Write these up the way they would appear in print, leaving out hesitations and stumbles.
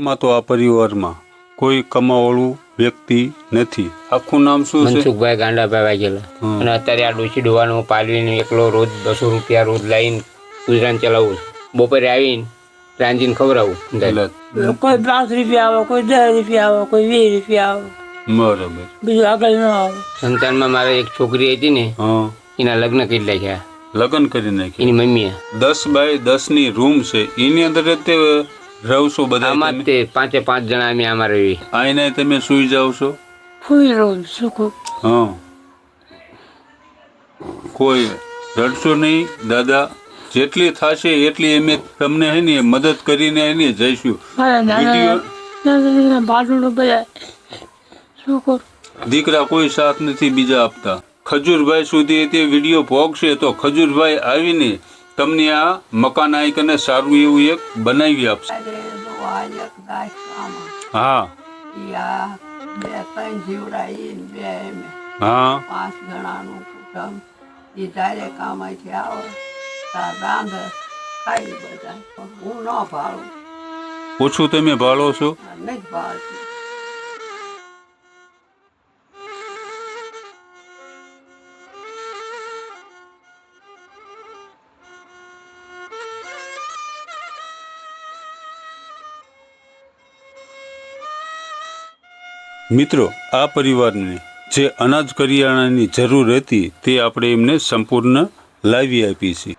માં તો આ પરિવારમાં કોઈ કમાવાળું વ્યક્તિ નથી. આખું નામ શું છે? મનસુખભાઈ ગાંડાભાઈ વાઘેલા. અને અત્યારે આ ડોસી ડોવાનું પાલવીને એકલો રોજ 200 રૂપિયા રોજ લઈને ગુજરાન ચલાવું. બપોરે આવીને રાંધીને ખવડાવું. કોઈ 5 રૂપિયા આવે, કોઈ 10 રૂપિયા આવે, કોઈ 20 રૂપિયા આવે. બરાબર. બીજું આગળ ન આવે. સંતાનમાં મારે એક છોકરી હતી ને, એના લગ્ન કરી નાખ્યા. લગ્ન કરી નાખ્યા એની મમ્મીએ. 10 બાય 10 ની રૂમ છે, એની અંદર તે રહો બધા? આમાં તે 5 જણા અમે આમાં રહી. આઈને તમે સુઈ જાવ છો? ફૂઈ રોજ સુકું. હા, કોઈ રડશો નહીં દાદા. જેટલી થશે એટલી અમે તમને હે ને મદદ કરીને એને જઈશું. દીકરા કોઈ સાથ નથી બીજા આપતા. ખજૂરભાઈ સુધી તે વિડીયો પહોંચશે તો ખજૂરભાઈ આવીને તમને આ મકાન આઈકને સારું એવું એક બનાવી આપશે. હા હા, 5 જણાનું કુટુંબ. એ જ્યારે કામથી આવે ત્યાં રાંધે ખાઈ બધા. હું ન ભાળું. ઓછું તમે ભાળો છો? નહીં ભાળતી. મિત્રો, આ પરિવારને જે અનાજ કરિયાણાની જરૂર હતી તે આપણે એમને સંપૂર્ણ લાવી આપી છે.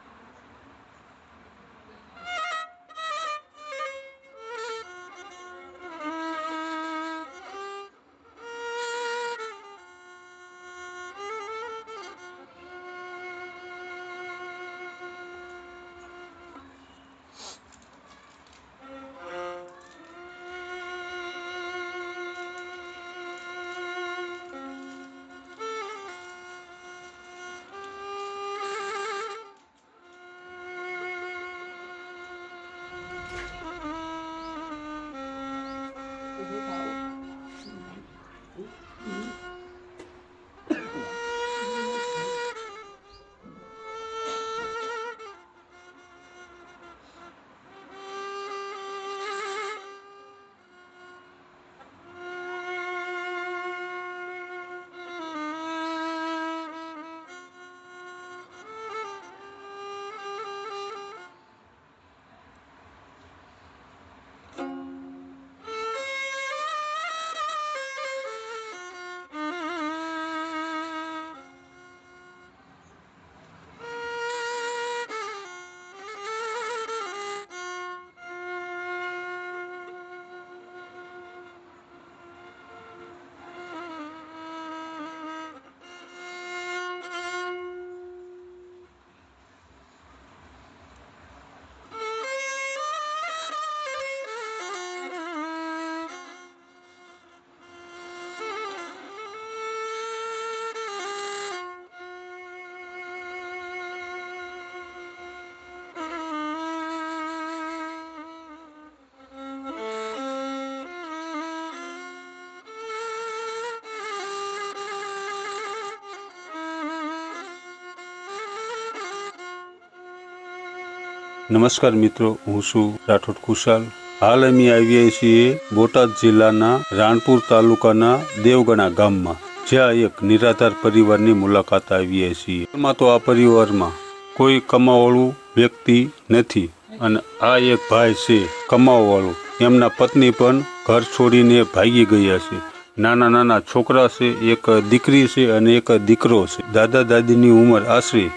નમસ્કાર મિત્રો, હું છું રાઠોડ ખુશાલ. હાલ અમે આવ્યા છીએ બોટાદ જિલ્લાના રાણપુર તાલુકાના દેવગણા ગામમાં, જ્યાં એક નિરાધાર પરિવારની મુલાકાત આવ્યા છીએ. માં તો આ પરિવારમાં કોઈ કમાવાળું વ્યક્તિ નથી અને આ એક ભાઈ છે કમાવાવાળું. એમના પત્ની પણ ઘર છોડીને ભાગી ગયા છે. નાના નાના છોકરા છે, એક દીકરી છે અને એક દીકરો છે. દાદા દાદીની ઉંમર આશરે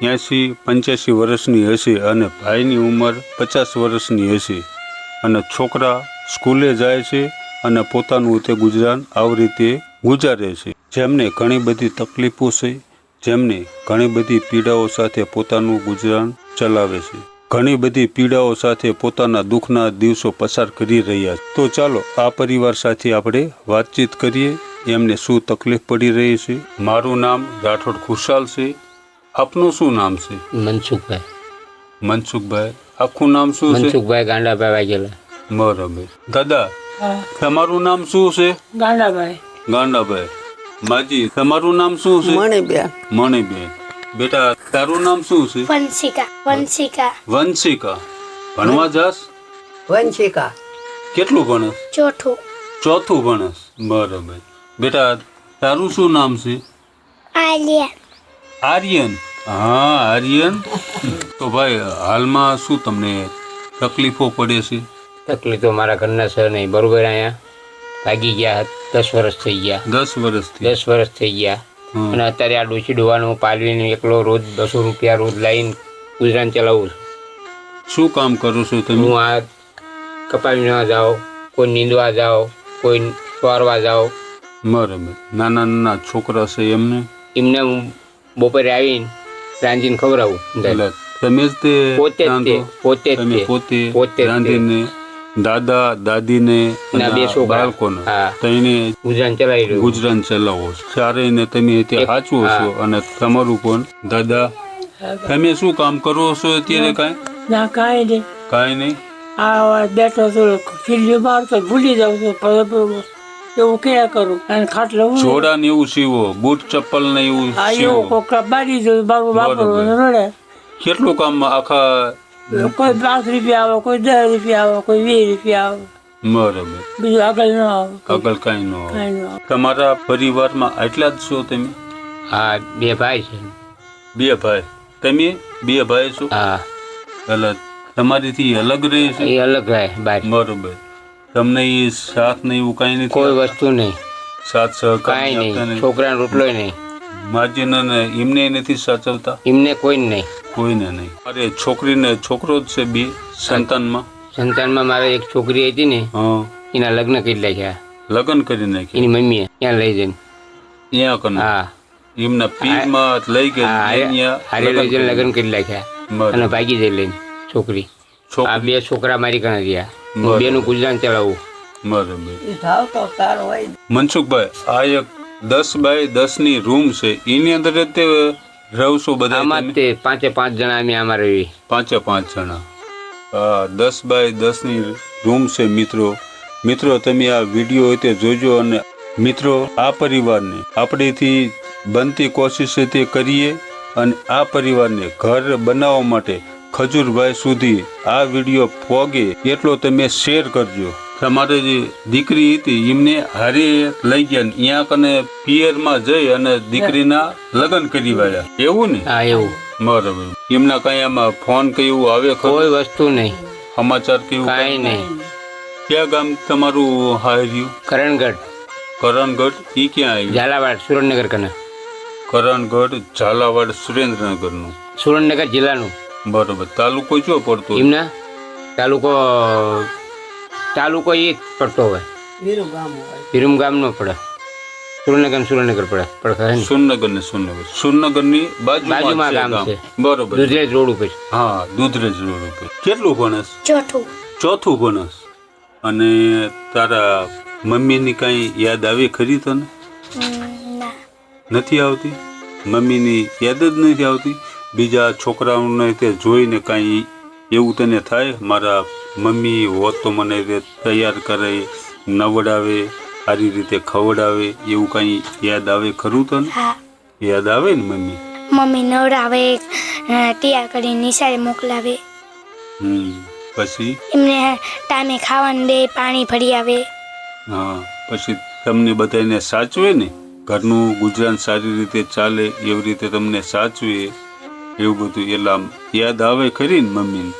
80-85 વર્ષની હશે અને ભાઈની ઉંમર 50 વર્ષની હશે. અને છોકરા સ્કૂલે જાય છે અને પોતાનું તે ગુજરાન આવી રીતે ગુજારે છે. જેમને ઘણી બધી તકલીફો છે, જેમને ઘણી બધી પીડાઓ સાથે પોતાનું ગુજરાન ચલાવે છે, ઘણી બધી પીડાઓ સાથે પોતાના દુઃખના દિવસો પસાર કરી રહ્યા છે. તો ચાલો આ પરિવાર સાથે આપણે વાતચીત કરીએ, એમને શું તકલીફ પડી રહી છે. મારું નામ રાઠોડ ખુશાલ છે. આપનું શું નામ છે? મનસુખભાઈ. મનસુખભાઈ. આખું નામ શું છે? મનસુખભાઈ ગાંડાભાઈ વાઘેલા. બરાબર. દાદા, તમારું નામ શું છે? ગાંડાભાઈ. ગાંડાભાઈ. માજી, તમારું નામ શું છે? મણીબેન. મણીબેન. બેટા, તારું નામ શું છે? વંશિકા. વંશિકા. વંશિકા. ભણવા જાસ? વંશિકા. કેટલું ભણસ? ચોથું. ચોથું ભણસ. બરાબર. બેટા તારું શું નામ છે? આલિયા. આર્યન. હા આર્યન. તો ભાઈ હાલમાં શું તમને તકલીફો પડે છે? તકલીફ તો મારા ઘરના છે નહીં, બરોબર. અહીંયા લાગી ગયા 10 વર્ષ થઈ ગયા. 10 વર્ષથી? 10 વર્ષ થઈ ગયા. અને અત્યારે આ ડોશી ડોવાનું પાલવીને એકલો રોજ 200 રૂપિયા રોજ લાવીને ગુજરાન ચલાવું છું. શું કામ કરો છો તમે? હું આ કપાવીને જાઓ, કોઈ નીંદવા જાઓ, કોઈ ચોરવા જાઓ. બરાબર. નાના નાના છોકરા છે એમને હું બપોરે આવીને રાંધીને ખવડાવું. એટલે તમે જ તે પોતે જ રાંધો? તે, પોતે જ તમે તે. પોતે પોતે જ તે. રાંધીને દાદા દાદીને ના, અને 2 છોકરા. બાળકોને હા. તેને ગુજરાન ચલાવી રહ્યું. ગુજરાન ચલાવો છો. ચારેયને તમે ત્યાં સાચવો છો. અને તમારું પણ દાદા તમે શું કામ કરો છો અત્યારે? કાંઈ ના કાંઈ નહીં. કાંઈ નહીં. આ બેઠો તો ખીલ્યું મારતો ભૂલી જાઉં છું. એવું ક્યાં કરું? અને ખાટલો જોડા ને એવું સીવો, બૂટ ચપ્પલ ને એવું આ એવું સીવો. કોક બારી જોયું મારું વાપરવું રડે. કેટલું કામ આખા? કોઈ 5 રૂપિયા આવે, કોઈ 10 રૂપિયા આવે, કોઈ 20 રૂપિયા આવે. બરાબર. બીજું આગળ ન આવે. આગળ કાંઈ ન આવે. કાંઈ ન આવે. તમારા પરિવારમાં આટલા જ છો તમે? હા, 2 ભાઈ છે. 2 ભાઈ. તમે 2 ભાઈ છો? હા, એટલે તમારીથી અલગ રહે છે? એ અલગ રહે બહાર. બરોબર. તમને એ સાથ ને એવું કાંઈ નથી? કોઈ વસ્તુ નહીં, સાથ સહકાર કાંઈ આપતા નહીં. છોકરાનો રોટલો નહીં, માજીને ને એમને નથી સાચવતા? એમને કોઈ નહીં. કોઈને નહીં. અરે છોકરીને છોકરો જ છે 2 સંતાનમાં? સંતાનમાં મારે એક છોકરી હતી ને, હા. એના લગ્ન કરી નાખ્યા. લગ્ન કરી નાખી? એની મમ્મીએ ત્યાં લઈ જઈને. ત્યાં કને? હા, એમના પીરમાં લઈ ગઈ? હારે લઈ જઈને લગ્ન કરી નાખ્યા. બરાબર. અને ભાગી જઈ લઈને છોકરી. આ 2 છોકરા મારી કણે રહ્યા. હું 2નું ગુજરાન ચલાવું. બરાબર. એ ભાવ તો સારો હોય. મનસુખભાઈ, આ એક 10 બાય 10 ની રૂમ છે, એની અંદર જ તે રહો છો બધા? આમાં જ તે 5 જણા અમે આમાં રહી. 5 જણા. 10 બાય 10 ની રૂમ છે મિત્રો. તમે આ વિડીયો હોય તે જોજો. અને મિત્રો આ પરિવારને આપણેથી બનતી કોશિશ છે તે કરીએ. અને આ પરિવારને ઘર બનાવવા માટે ખજૂરભાઈ સુધી આ વિડીયો પહોંચે એટલો તમે શેર કરજો. તમારે જે દીકરી હતી એમને હારે લઈ ગયા ત્યાં કને પિયરમાં જઈ અને દીકરીના લગ્ન કરી વાળ્યા, એવું ને? હા, એવું. બરાબર. એમના કઈ આમાં ફોન કે એવું આવે ખરું? કોઈ વસ્તુ નહીં, સમાચાર કે એવું કાંઈ નહીં. ક્યાં ગામ તમારું હાર્યું? કરણગઢ. કરણગઢ. ઈ ક્યાં આવ્યું? ઝાલાવાડ, સુરેન્દ્રનગર કને. કરણગઢ, ઝાલાવાડ, સુરેન્દ્રનગરનું. સુરેન્દ્રનગર જિલ્લાનું. બરોબર. તાલુકો જો પડતો? એમના તાલુકો એ જ પડતો હોય. વીરું ગામ હોય. વિરમ ગામ નો પડે. સુરેન્દ્રનગર પડે. સુરનગર ને સુરનગર ની બાજુમાં ગામ છે. બરોબર. દુધરેજ રોડ ઉપર. હા, દુધરેજ રોડ ઉપર. કેટલું ભણસ? ચોથું. ચોથું ભણસ. અને તારા મમ્મીની કઈ યાદ આવી ખરી તને? ના. નથી આવતી? મમ્મીની યાદ જ નથી આવતી? બીજા છોકરાઓને તે જોઈને કાંઈ એવું તને થાય મારા મમ્મી હોત તો મને તૈયાર કરે, નવડાવે, સારી રીતે ખવડાવે, એવું કાંઈ યાદ આવે ખરું તને? હા. યાદ આવે ને મમ્મી? મમ્મી નવડાવે, તૈયાર કરીને નિશાળે મોકલાવે. પછી? એમને ટાઈમે ખાવાનું દે, પાણી ભરી આવે. હા. પછી તમને બધાને સાચવે ને? ઘરનું ગુજરાન સારી રીતે ચાલે એવી રીતે તમને સાચવે, એવું બધું. એટલે આમ યાદ આવે ખરી ને મમ્મીને?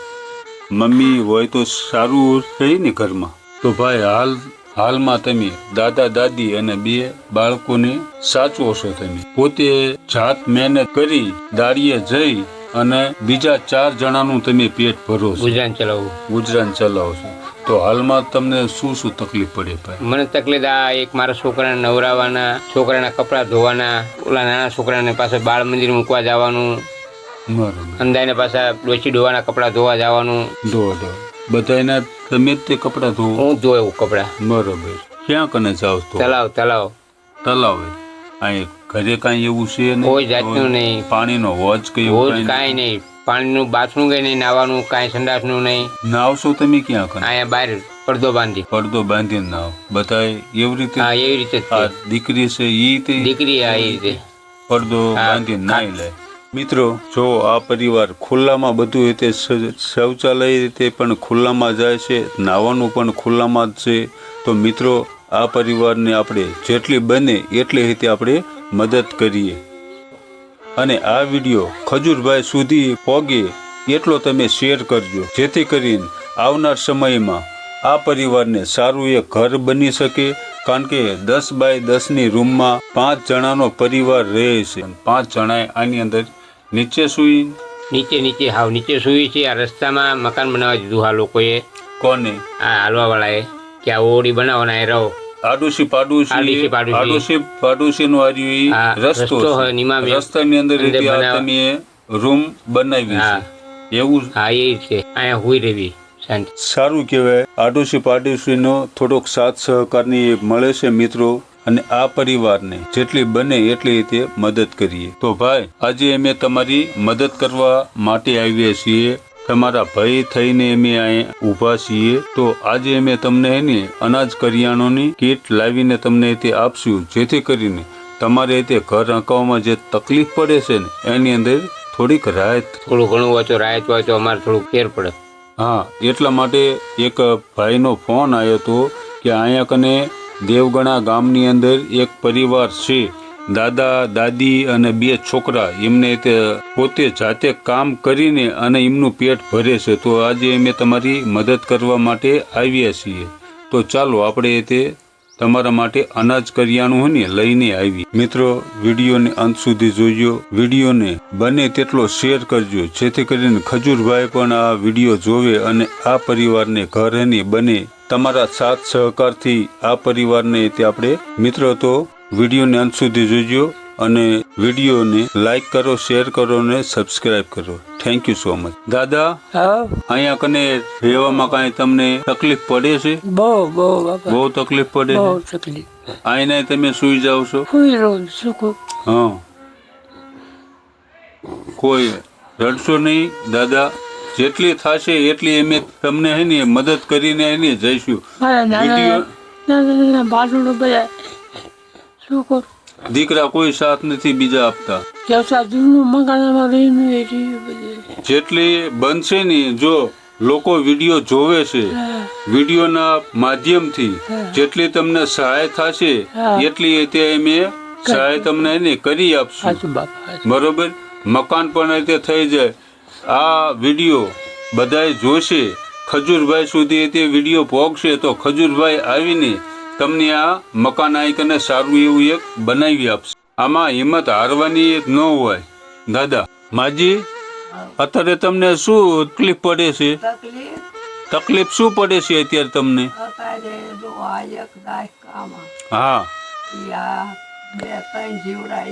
મમ્મી હોય તો સારું રહી ને ઘરમાં. તો ભાઈ હાલમાં તમે દાદા દાદી અને 2 બાળકોને સાચવો છો. તમે પોતે જાત મહેનત કરી દાડીએ જઈ અને બીજા 4 જણાનું તમે પેટ ભરો છો, ગુજરાન ચલાવો છો. તો હાલમાં તમને શું તકલીફ પડે ભાઈ? મને તકલીફ આ એક મારા છોકરાને નવરાવાના, છોકરાના કપડાં ધોવાના, ઓલા નાના છોકરાને પાસે બાળ મંદિર મૂકવા જવાનું, બરોબર. અંદાજને પાછા ડોશી ડોવાના કપડાં ધોવા જવાનું. બધાના તમે જ તે કપડાં ધોવો? હું ધોઉં એવું કપડાં. બરોબર. ક્યાં કને જાવ તો? તલાવે. અહીં ઘરે કાંઈ એવું છે નહીં? કોઈ જાતનું નહીં. પાણીનો હોજ કે કાંઈ નહીં. પાણીનું બાથરૂમ કઈ નહીં, નાવાનું કાંઈ, સંડાસનું નહીં. નાવશો તમે ક્યાં કને? અહીંયા બહાર પડદો બાંધીને નાવ. બધા એવી રીતે? હા, એવી રીતે. દીકરી છે ઈ તે? દીકરી આ એ રીતે પડદો બાંધીને નાઈ લે. મિત્રો જો આ પરિવાર ખુલ્લામાં બધું રીતે શૌચાલય રીતે પણ ખુલ્લામાં જાય છે, નાવાનું પણ ખુલ્લામાં જ છે, તો મિત્રો આ પરિવારને આપણે જેટલી બને એટલી રીતે આપણે મદદ કરીએ અને આ વિડીયો ખજૂરભાઈ સુધી પહોંચે એટલો તમે શેર કરજો, જેથી કરીને આવનાર સમયમાં આ પરિવારને સારું એક ઘર બની શકે. કારણ કે 10 બાય 10ની રૂમમાં 5 જણાનો પરિવાર રહે છે. 5 જણાએ આની અંદર નીચે સૂઈ નીચે હાવ નીચે સૂઈ છે. આ રસ્તામાં મકાન બનાવવા દીધું આ લોકોએ. કોને? આ હાલવાવાળાએ કે આ ઓડી બનાવવાના એ રહો. આડોશી પાડોશીનો રસ્તો રસ્તાની અંદર તમે રૂમ બનાવી છે એવું? હા એ છે. અહીંયા હુઈ રહેવી શાંતિ. સારું કહેવાય. આડોશી પાડોશીનો થોડોક સાથ સહકારની મળે છે મિત્રો, અને આ પરિવારને જેટલી બને એટલી રીતે મદદ કરીએ. તો ભાઈ આજે અમે તમારી મદદ કરવા માટે આવ્યા છીએ, તમારા ભાઈ થઈને અમે અહીંયા ઊભા છીએ. તો આજે અમે તમને એની અનાજ કરિયાણાની કીટ લાવીને તમને તે આપશું, જેથી કરીને તમારે તે ઘર હંકાવવામાં જે તકલીફ પડે છે ને એની અંદર થોડીક રાહત, થોડું ઘણું હોય તો રાહત હોય તો અમારે થોડુંક ફેર પડે. હા, એટલા માટે એક ભાઈનો ફોન આવ્યો હતો કે અહીંયા કને દેવગણા ગામની અંદર એક પરિવાર છે, દાદા દાદી અને 2 છોકરા, એમને તે પોતે જાતે કામ કરીને અને એમનું પેટ ભરે છે. તો આજે અમે તમારી મદદ કરવા માટે આવ્યા છીએ. તો ચાલો આપણે તે તમારા માટે અનાજ કરિયાણું હોય ને લઈને આવી. મિત્રો વિડીયોને અંત સુધી જોજો, વિડીયોને બને તેટલો શેર કરજો, જેથી કરીને ખજૂરભાઈ પણ આ વિડીયો જોવે અને આ પરિવારને ઘરની બને તમારા સાથ સહકારથી આ પરિવારને તે આપણે મિત્રો તો વિડીયોને અંત સુધી જોજો અને વિડીયોને લાઈક કરો, શેર કરો અને સબસ્ક્રાઇબ કરો. Thank you so much. દાદા અહીંયા કને રહેવામાં કાંઈ તમને તકલીફ પડે છે? બહુ તકલીફ પડે છે. અહીંયા તમે સુઈ જાવ છો? હા, કોઈ રડશો નહીં દાદા, જેટલી થશે એટલી અમે તમને હે ને મદદ કરીને એને જઈશું. દીકરા કોઈ સાથ નથી બીજા આપતા. જેટલી બનશે ને, જો લોકો વિડીયો જોવે છે, વિડીયોના માધ્યમથી જેટલી તમને સહાય થશે એટલી તે અમે સહાય તમને એને કરી આપશું. બરોબર? મકાન પણ તે થઈ જાય. આ વિડીયો બધાએ જોશે, ખજૂરભાઈ સુધી તે વિડીયો પહોંચશે તો ખજૂરભાઈ આવીને તમને આ મકાન આઈકને સારું એવું એક બનાવી આપશે. આમાં હિંમત હારવાની ન હોય. દાદા માજી, અત્યારે તમને શું તકલીફ પડે છે? તકલીફ શું પડે છે અત્યારે તમને? હા, 2-3 જીવડા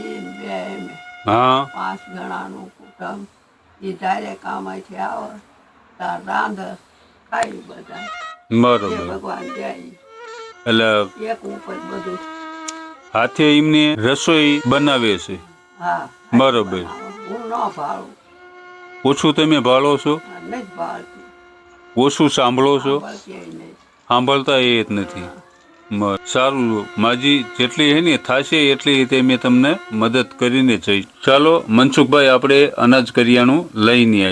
હા, 5 જણાનું કુટુંબ. એ જ્યારે કામથી આવે તાર રાંધ ખાઈ બધા. બરોબર. ભગવાન જાય એટલે એક ઉપર બધું હાથે એમને રસોઈ બનાવે છે? હા, બરોબર. હું ન ભાળું. ઓછું તમે ભાળો છો? નથી ભાળતી. ઓછું સાંભળો છો? નહીં. સાંભળતા એ જ નથી. સારું માજી, જેટલી હે ને થશે એટલી રીતે મેં તમને મદદ કરીને જઈશ. ચાલો મનસુખભાઈ, આપણે અનાજ કરિયાણું લઈને આવી.